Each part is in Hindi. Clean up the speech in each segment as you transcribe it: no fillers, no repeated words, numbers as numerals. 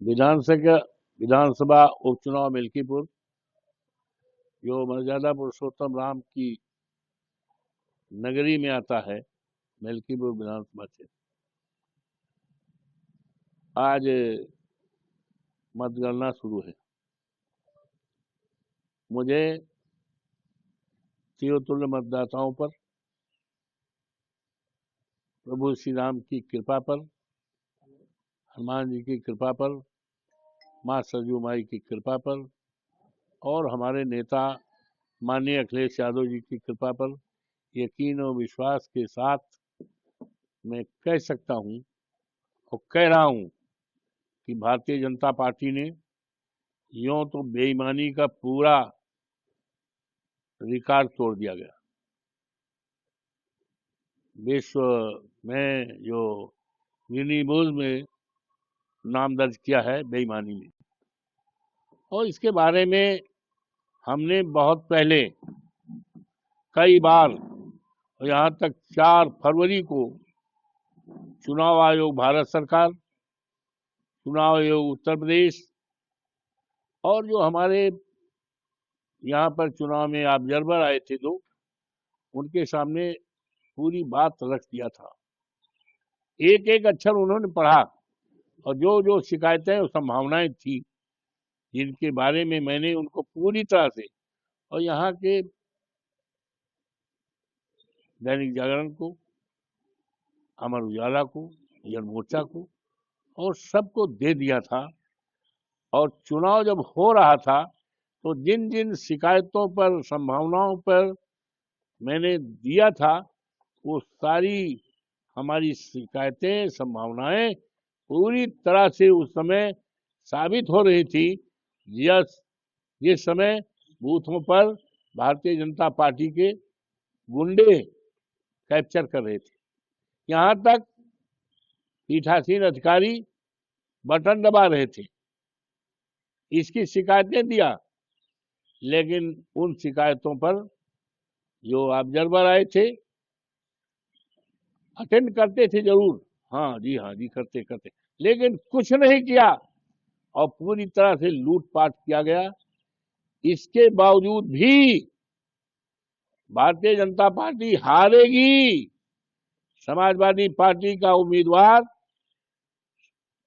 विधानसभा उपचुनाव मिल्कीपुर जो मर्यादा पुरुषोत्तम राम की नगरी में आता है, मिल्कीपुर विधानसभा क्षेत्र। आज मतगणना शुरू है। मुझे चिरतुल्य मतदाताओं पर, प्रभु श्री राम की कृपा पर, हनुमान जी की कृपा पर, माँ सरयू माई की कृपा पर और हमारे नेता माननीय अखिलेश यादव जी की कृपा पर यकीन और विश्वास के साथ मैं कह सकता हूं और कह रहा हूं कि भारतीय जनता पार्टी ने यूं तो बेईमानी का पूरा रिकॉर्ड तोड़ दिया गया। विश्व में जो गिनीज में नाम दर्ज किया है बेईमानी में, और इसके बारे में हमने बहुत पहले कई बार, यहाँ तक 4 फरवरी को चुनाव आयोग भारत सरकार, चुनाव आयोग उत्तर प्रदेश और जो हमारे यहाँ पर चुनाव में ऑब्जर्वर आए थे दो, उनके सामने पूरी बात रख दिया था। एक एक अक्षर उन्होंने पढ़ा और जो जो शिकायतें और संभावनाएं थी जिनके बारे में मैंने उनको पूरी तरह से, और यहाँ के दैनिक जागरण को, अमर उजाला को, जन मोर्चा को और सबको दे दिया था। और चुनाव जब हो रहा था तो जिन जिन शिकायतों पर, संभावनाओं पर मैंने दिया था, वो सारी हमारी शिकायतें, संभावनाएं पूरी तरह से उस समय साबित हो रही थी। जिस समय बूथों पर भारतीय जनता पार्टी के गुंडे कैप्चर कर रहे थे, यहाँ तक पीठासीन अधिकारी बटन दबा रहे थे, इसकी शिकायतें दिया। लेकिन उन शिकायतों पर जो ऑब्जर्वर आए थे, अटेंड करते थे जरूर, हाँ जी करते करते, लेकिन कुछ नहीं किया और पूरी तरह से लूटपाट किया गया। इसके बावजूद भी भारतीय जनता पार्टी हारेगी। समाजवादी पार्टी का उम्मीदवार,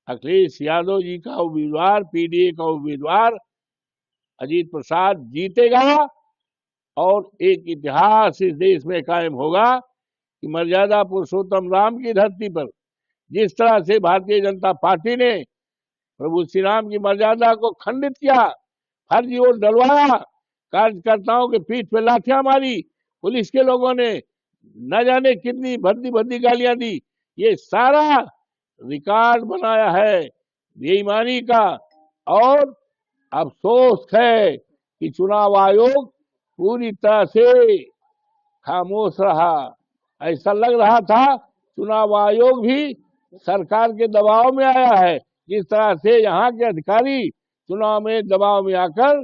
अखिलेश यादव जी का उम्मीदवार, पीडीए का उम्मीदवार अजीत प्रसाद जीतेगा और एक इतिहास इस देश में कायम होगा कि मर्यादा पुरुषोत्तम राम की धरती पर जिस तरह से भारतीय जनता पार्टी ने प्रभु श्री राम की मर्यादा को खंडित किया, फर्जी वोट डलवाया, कार्यकर्ताओं के पीठ पे लाठियां मारी, पुलिस के लोगों ने न जाने कितनी भद्दी भद्दी गालियां दी, ये सारा रिकॉर्ड बनाया है बेईमानी का। और अफसोस है कि चुनाव आयोग पूरी तरह से खामोश रहा। ऐसा लग रहा था चुनाव आयोग भी सरकार के दबाव में आया है। जिस तरह से यहाँ के अधिकारी चुनाव में दबाव में आकर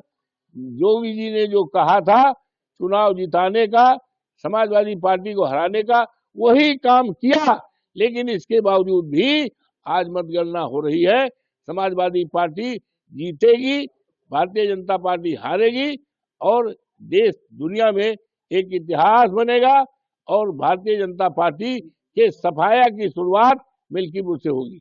योगी जी ने जो कहा था चुनाव जिताने का, समाजवादी पार्टी को हराने का, वही काम किया। लेकिन इसके बावजूद भी आज मतगणना हो रही है, समाजवादी पार्टी जीतेगी, भारतीय जनता पार्टी हारेगी और देश दुनिया में एक इतिहास बनेगा और भारतीय जनता पार्टी के सफाया की शुरुआत मिल्कीपुर से होगी।